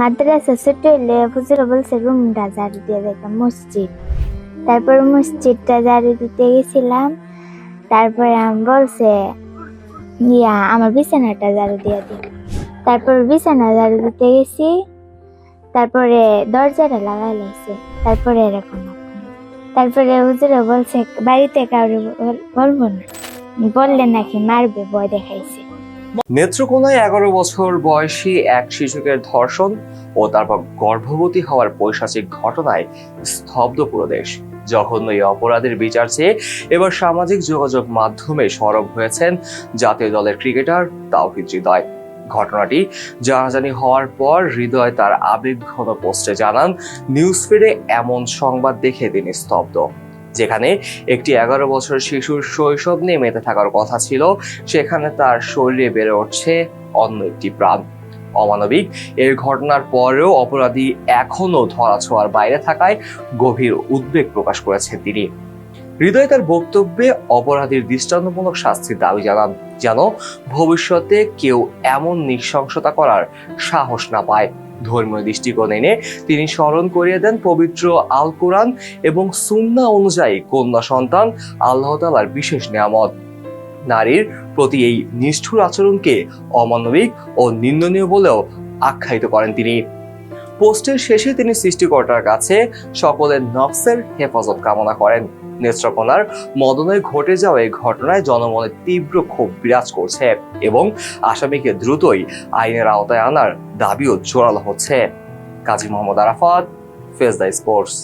মাদ্রাসা ছোট হলে হুজুর বলছে রুমটা ঝাড়ু দিয়ে দেখলাম মসজিদ, তারপর মসজিদটা ঝাড়ু দিতে গেছিলাম। তারপরে আমি বলছে আমার বিছানাটা ঝাড়ু দিয়ে দিই। তারপর বিছানা ঝাড়ু দিতে গেছি, তারপরে দরজাটা লাগাই লাইছে। তারপরে এরকম তারপরে হুজুরে বলছে বাড়িতে কাউরে বলবো না, বললে নাকি মারবে, ভয় দেখাইছে। নেত্রকোনায় 11 বছর বয়সী এক শিশুকে ধর্ষণ ও তারপর গর্ভবতী হওয়ার পৈশাচিক ঘটনায় স্তব্ধ পুরো দেশ। জঘন্য এই অপরাধের বিচার চেয়ে এবার সামাজিক যোগাযোগ মাধ্যমে সরব হয়েছেন জাতীয় দলের ক্রিকেটার তাওহিদ হৃদয়। ঘটনাটি জানাজানি হওয়ার পর হৃদয় তার আবেগঘন পোস্টে জানান, নিউজ ফিডে এমন সংবাদ দেখে তিনি স্তব্ধ। যেখানে একটি 11 বছর শিশুর শৈশব নিয়ে মেতে থাকার কথা ছিল, সেখানে তার শরীরে বেড়ে উঠছে অন্য একটি প্রাণ। অমানবিক এর ঘটনার পরেও অপরাধী এখনো ধরাছোঁয়ার বাইরে থাকায় গভীর উদ্বেগ প্রকাশ করেছেন তিনি। হৃদয় তার বক্তব্যে অপরাধীর দৃষ্টান্তমূলক শাস্তির দাবি জানান, যেন ভবিষ্যতে কেউ এমন নৃশংসতা করার সাহস না পায়। ধর্মীয় দৃষ্টিকোণ এনে তিনি স্মরণ করিয়ে দেন পবিত্র আল কোরআন এবং সুন্নাহ অনুযায়ী কন্যা সন্তান আল্লাহ তাআলার বিশেষ নিয়ামত। নারীর প্রতি এই নিষ্ঠুর আচরণকে অমানবিক ও নিন্দনীয় বলেও আখ্যায়িত করেন তিনি। পোস্টের শেষে তিনি সৃষ্টিকর্তার কাছে সকলের নফসের হেফাজত কামনা করেন। নেত্রকোনার মদনায় ঘটে যাওয়া এই ঘটনায় জনমনে তীব্র ক্ষোভ বিরাজ করছে এবং আসামিকে দ্রুতই আইনের আওতায় আনার দাবিও জোরালো হচ্ছে। Kazi Mohammad Arafat, face the sports.